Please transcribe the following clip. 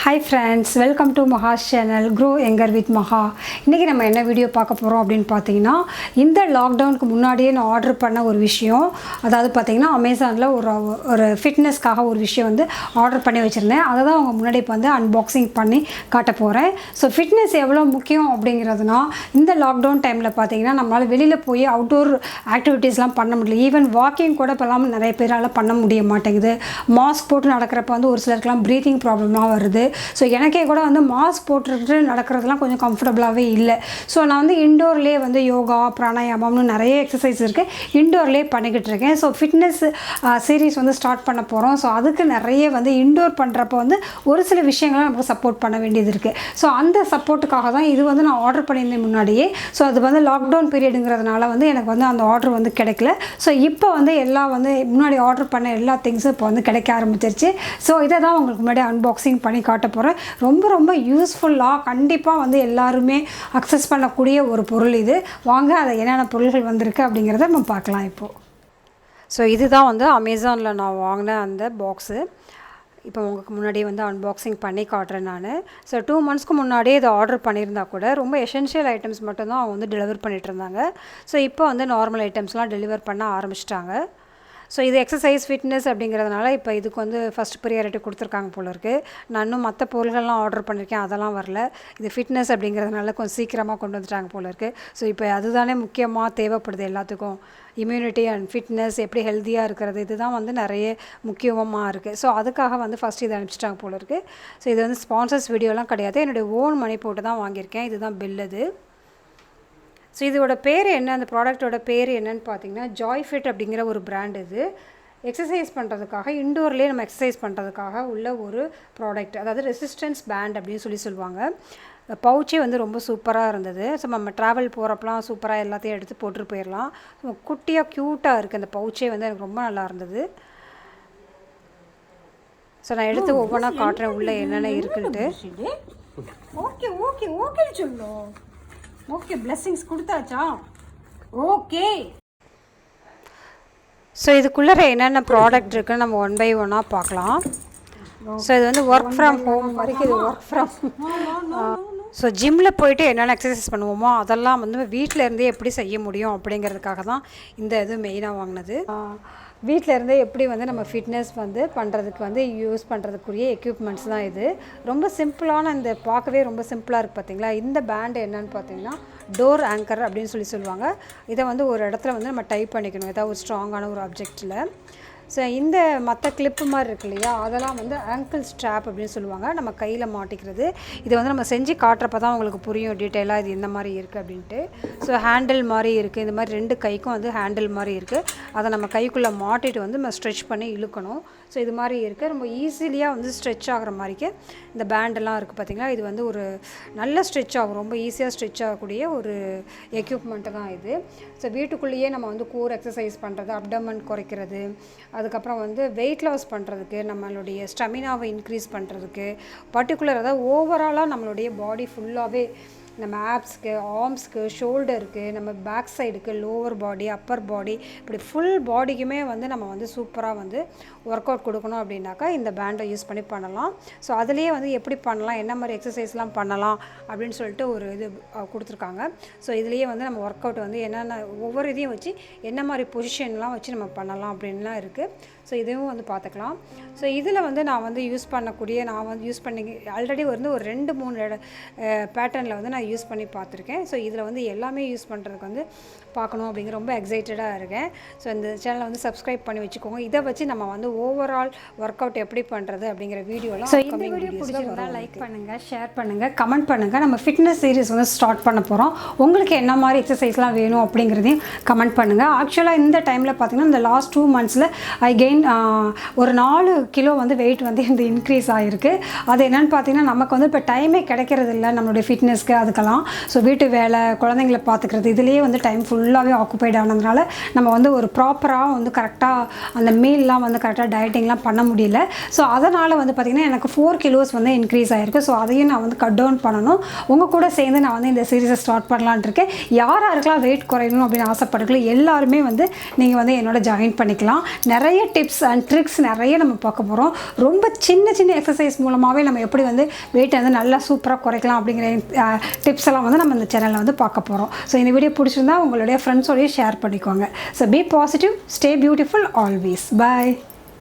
Hi friends, welcome to Maha's channel Grow Younger with Maha. இன்னைக்கு நம்ம என்ன video பார்க்க போறோம் அப்படினு பாத்தீங்கன்னா இந்த லாக்டவுனுக்கு முன்னாடியே நான் ஆர்டர் பண்ண ஒரு விஷயம் அதாவது பாத்தீங்கன்னா அமேசான்ல ஒரு ஃபிட்னஸ்க்காக ஒரு விஷயம் வந்து ஆர்டர் பண்ணி வச்சிருந்தேன். அத தான் உங்க முன்னாடி வந்து அன்பாக்சிங் பண்ணி காட்ட போறேன். சோ ஃபிட்னஸ் எவ்வளவு முக்கியம் அப்படிங்கிறதுனா இந்த லாக்டவுன் டைம்ல பாத்தீங்கன்னா நம்மால வெளியில போய் அவுட்டோர் ஆக்டிவிட்டீஸ்லாம் பண்ண முடியல. ஈவன் வாக்கிங் கூட இப்பலாம் நிறைய பேரால பண்ண முடிய மாட்டேங்குது. மாஸ்க் போட்டு நடக்கறப்ப வந்து ஒரு சிலருக்குலாம் பிரீத்திங் ப்ராப்ளம்லாம் வருது. ஸோ எனக்கே கூட வந்து மாஸ்க் போட்டுட்டு நடக்கிறதுலாம் கொஞ்சம் கம்ஃபர்டபுளாகவே இல்லை. ஸோ நான் வந்து இண்டோர்லேயே வந்து யோகா பிராணாயாமம்னு நிறைய எக்ஸசைஸ் இருக்குது, இண்டோர்லேயே பண்ணிக்கிட்டு இருக்கேன். ஸோ ஃபிட்னஸ் சீரீஸ் வந்து ஸ்டார்ட் பண்ண போகிறோம். ஸோ அதுக்கு நிறைய வந்து இண்டோர் பண்ணுறப்போ வந்து ஒரு சில விஷயங்களை நமக்கு சப்போர்ட் பண்ண வேண்டியது இருக்குது. ஸோ அந்த சப்போர்ட்டுக்காக தான் இது வந்து நான் ஆர்டர் பண்ணியிருந்தேன் முன்னாடியே. ஸோ அது வந்து லாக்டவுன் பீரியடுங்கிறதுனால வந்து எனக்கு வந்து அந்த ஆர்டர் வந்து கிடைக்கல. ஸோ இப்போ வந்து எல்லாம் வந்து முன்னாடி ஆர்டர் பண்ண எல்லா திங்ஸும் இப்போ வந்து கிடைக்க ஆரம்பிச்சிருச்சு. ஸோ இதை தான் உங்களுக்கு முன்னாடி அன்பாக்சிங் பண்ணி காட்ட போகிறேன். ரொம்ப யூஸ்ஃபுல்லாக கண்டிப்பாக வந்து எல்லாருமே அக்சஸ் பண்ணக்கூடிய ஒரு பொருள் இது. வாங்க அதை என்னென்ன பொருள்கள் வந்திருக்கு அப்படிங்கிறத நம்ம பார்க்கலாம் இப்போது. ஸோ இதுதான் வந்து அமேசானில் நான் வாங்கின அந்த பாக்ஸு. இப்போ உங்களுக்கு முன்னாடியே வந்து அன்பாக்சிங் பண்ணி காட்டுறேன் நான். ஸோ 2 monthsக்கு முன்னாடியே இதை ஆர்டர் பண்ணியிருந்தா கூட ரொம்ப எசென்ஷியல் ஐட்டம்ஸ் மட்டும்தான் அவங்க வந்து டெலிவர் பண்ணிகிட்டு இருந்தாங்க. ஸோ இப்போ வந்து நார்மல் ஐட்டம்ஸ்லாம் டெலிவர் பண்ண ஆரம்பிச்சிட்டாங்க. ஸோ இது எக்ஸசைஸ் ஃபிட்னஸ் அப்படிங்கிறதுனால இப்போ இதுக்கு வந்து ஃபஸ்ட் ப்ரியாரிட்டி கொடுத்துருக்காங்க போல இருக்குது. நான் இன்னும் மற்ற பொருள்கள்லாம் ஆர்டர் பண்ணியிருக்கேன், அதெல்லாம் வரல. இது ஃபிட்னஸ் அப்படிங்கிறதுனால கொஞ்சம் சீக்கிரமாக கொண்டு வந்துட்டாங்க போல இருக்குது. ஸோ இப்போ அதுதானே முக்கியமாக தேவைப்படுது எல்லாத்துக்கும். இம்யூனிட்டி அண்ட் ஃபிட்னஸ், எப்படி ஹெல்த்தியாக இருக்கிறது, இதுதான் வந்து நிறைய முக்கியமாக இருக்குது. ஸோ அதுக்காக வந்து ஃபஸ்ட் இதை அனுப்பிச்சிட்டாங்க போல இருக்குது. ஸோ இது வந்து ஸ்பான்சர்ஸ் வீடியோலாம் கிடையாது, என்னுடைய ஓன் மணி போட்டு தான் வாங்கியிருக்கேன். இதுதான் பில் அது. ஸோ இதோட பேர் என்ன, அந்த ப்ராடக்டோட பேர் என்னன்னு பார்த்தீங்கன்னா ஜாய் ஃபிட் அப்படிங்கிற ஒரு பிராண்ட். இது எக்ஸசைஸ் பண்ணுறதுக்காக, இண்டோர்லேயே நம்ம எக்ஸசைஸ் பண்ணுறதுக்காக உள்ள ஒரு ப்ராடக்ட். அதாவது ரெசிஸ்டன்ஸ் பேண்ட் அப்படின்னு சொல்லுவாங்க. பவுச்சே வந்து ரொம்ப சூப்பராக இருந்தது. ஸோ நம்ம ட்ராவல் போகிறப்பலாம் சூப்பராக எல்லாத்தையும் எடுத்து போட்டுட்டு போயிடலாம். குட்டியாக க்யூட்டாக இருக்குது அந்த பவுச்சே வந்து எனக்கு ரொம்ப நல்லா இருந்தது. ஸோ நான் எடுத்து ஒவ்வொன்றா காட்டுறேன் உள்ளே என்னென்ன இருக்குன்ட்டு. ஓகே ஓகே ஓகே சொல்லும். ஓகே, பிளெஸிங்ஸ் கொடுத்தாச்சா? ஓகே. ஸோ இதுக்குள்ளே என்னென்ன ப்ராடக்ட் இருக்குன்னு நம்ம 1 by 1 பார்க்கலாம். ஸோ இது வந்து ஒர்க் ஃப்ரம் ஹோம் வரைக்கும். இது ஒர்க் ஃப்ரம் ஸோ ஜிம்மில் போயிட்டு என்னென்ன எக்ஸசைஸ் பண்ணுவோமோ அதெல்லாம் வந்து வீட்டில் இருந்தே எப்படி செய்ய முடியும் அப்படிங்கிறதுக்காக தான் இந்த இது மெயினாக வாங்கினது. வீட்டில் இருந்தே எப்படி வந்து நம்ம ஃபிட்னஸ் வந்து பண்ணுறதுக்கு வந்து யூஸ் பண்ணுறதுக்குரிய எக்யூப்மெண்ட்ஸ் தான் இது. ரொம்ப சிம்பிளான, இந்த பார்க்கவே ரொம்ப சிம்பிளாக இருக்குது பார்த்தீங்களா. இந்த பேண்டு என்னன்னு பார்த்தீங்கன்னா டோர் ஆங்கர் அப்படின்னு சொல்லுவாங்க. இதை வந்து ஒரு இடத்துல வந்து நம்ம டைப் பண்ணிக்கணும், ஏதாவது ஒரு ஸ்ட்ராங்கான ஒரு ஆப்ஜெக்டில். ஸோ இந்த மற்ற கிளிப்பு மாதிரி இருக்கு இல்லையா, அதெல்லாம் வந்து ஆங்கிள் ஸ்ட்ராப் அப்படின்னு சொல்லுவாங்க, நம்ம கையில் மாட்டிக்கிறது. இதை வந்து நம்ம செஞ்சு காட்டுறப்ப தான் உங்களுக்கு புரியும் டீட்டெயிலாக இது எந்த மாதிரி இருக்குது அப்படின்ட்டு. ஸோ ஹேண்டில் மாதிரி இருக்குது, இந்த மாதிரி 2 கைக்கும் வந்து ஹேண்டில் மாதிரி இருக்குது. அதை நம்ம கைக்குள்ளே மாட்டிட்டு வந்து நம்ம ஸ்ட்ரெச் பண்ணி இழுக்கணும். ஸோ இது மாதிரி இருக்குது. ரொம்ப ஈஸிலியாக வந்து ஸ்ட்ரெச் ஆகிற மாதிரிக்கு இந்த பேண்டெல்லாம் இருக்குது பார்த்திங்களா. இது வந்து ஒரு நல்ல ஸ்ட்ரெச் ஆகும், ரொம்ப ஈஸியாக ஸ்ட்ரெச் ஆகக்கூடிய ஒரு எக்யூப்மெண்ட்டு தான் இது. ஸோ வீட்டுக்குள்ளேயே நம்ம வந்து கோர் எக்ஸசைஸ் பண்ணுறது, அப்டமன் குறைக்கிறது, அதுக்கப்புறம் வந்து வெயிட் லாஸ் பண்ணுறதுக்கு, நம்மளுடைய ஸ்டெமினாவை இன்க்ரீஸ் பண்ணுறதுக்கு, பர்டிகுலர் அதாவது ஓவராலாக நம்மளுடைய பாடி ஃபுல்லாகவே நம்ம ஆப்ஸ்க்கு, ஆர்ம்ஸ்க்கு, ஷோல்டருக்கு, நம்ம பேக் சைடுக்கு, லோவர் பாடி, அப்பர் பாடி, இப்படி ஃபுல் பாடிக்குமே வந்து நம்ம வந்து சூப்பராக வந்து ஒர்க் அவுட் கொடுக்கணும் அப்படின்னாக்கா இந்த பேண்டை யூஸ் பண்ணி பண்ணலாம். ஸோ அதுலேயே வந்து எப்படி பண்ணலாம், என்ன மாதிரி எக்ஸசைஸ்லாம் பண்ணலாம் அப்படின்னு சொல்லிட்டு ஒரு இது கொடுத்துருக்காங்க. ஸோ இதுலேயே வந்து நம்ம ஒர்க் அவுட் வந்து என்னென்ன ஒவ்வொரு இதையும் வச்சு என்ன மாதிரி பொசிஷன்லாம் வச்சு நம்ம பண்ணலாம் அப்படின்லாம் இருக்குது. ஸோ இதுவும் வந்து பார்த்துக்கலாம். ஸோ இதில் வந்து நான் வந்து யூஸ் பண்ணக்கூடிய, நான் வந்து யூஸ் பண்ணி ஆல்ரெடி வந்து ஒரு 2-3 பேட்டர்னில் வந்து நான் யூஸ் பண்ணி பார்த்துருக்கேன். ஸோ இதில் வந்து எல்லாமே யூஸ் பண்ணுறதுக்கு வந்து பார்க்கணும் அப்படிங்கிற ரொம்ப எக்ஸைட்டடாக இருக்கேன். ஸோ இந்த சேனலை வந்து சப்ஸ்கிரைப் பண்ணி வச்சுக்கோங்க. இதை வச்சு நம்ம வந்து ஓவரால் ஒர்க் அவுட் எப்படி பண்ணுறது அப்படிங்கிற வீடியோலாம். ஸோ இந்த வீடியோ பிடிச்சிருந்தா லைக் பண்ணுங்கள், ஷேர் பண்ணுங்கள், கமெண்ட் பண்ணுங்கள். நம்ம ஃபிட்னஸ் சீரிஸ் வந்து ஸ்டார்ட் பண்ண போகிறோம். உங்களுக்கு என்ன மாதிரி எக்ஸசைஸ்லாம் வேணும் அப்படிங்கிறதையும் கமெண்ட் பண்ணுங்கள். ஆக்சுவலாக இந்த டைமில் பார்த்திங்கன்னா இந்த லாஸ்ட் 2 monthsல ஐ கெயின் ஒரு 4 கிலோ வந்து வெயிட் வந்து இந்த இன்க்ரீஸ் ஆகிருக்கு. அது என்னென்னு பார்த்தீங்கன்னா நமக்கு வந்து இப்போ டைமே கிடைக்கிறது இல்லை நம்மளுடைய ஃபிட்னஸ்க்கு அதுக்கெல்லாம். ஸோ வீட்டு வேலை, குழந்தைங்களை பார்த்துக்கிறது, இதுலேயே வந்து டைம் ஃபுல்லாகவே ஆக்குபைட் ஆனதுனால நம்ம வந்து ஒரு ப்ராப்பராக வந்து கரெக்டாக அந்த மீல்லாம் வந்து கரெக்டாக டயட்டிங்லாம் பண்ண முடியல. ஸோ அதனால் வந்து பார்த்திங்கன்னா எனக்கு 4 kilos வந்து இன்க்ரீஸ் ஆகிருக்கு. ஸோ அதையும் நான் வந்து கட் டவுன் பண்ணணும். உங்கள் கூட சேர்ந்து நான் வந்து இந்த சீரீஸை ஸ்டார்ட் பண்ணலான் இருக்கேன். யாராருக்கெல்லாம் வெயிட் குறையணும் அப்படின்னு ஆசைப்படுறீங்களோ எல்லாருமே வந்து நீங்கள் வந்து என்னோட ஜாயின் பண்ணிக்கலாம். நிறைய டிப்ஸ் அண்ட் ட்ரிக்ஸ் நிறைய நம்ம பார்க்க போகிறோம். ரொம்ப சின்ன சின்ன எக்ஸசைஸ் மூலமாகவே நம்ம எப்படி வந்து வெயிட்டை வந்து நல்லா சூப்பராக குறைக்கலாம் அப்படிங்கிற டிப்ஸ் எல்லாம் வந்து நம்ம இந்த சேனலில் வந்து பார்க்க போகிறோம். ஸோ இந்த வீடியோ பிடிச்சிருந்தா உங்களுடைய ஃப்ரெண்ட்ஸோடய ஷேர் பண்ணிக்கோங்க. So be positive, stay beautiful always. Bye.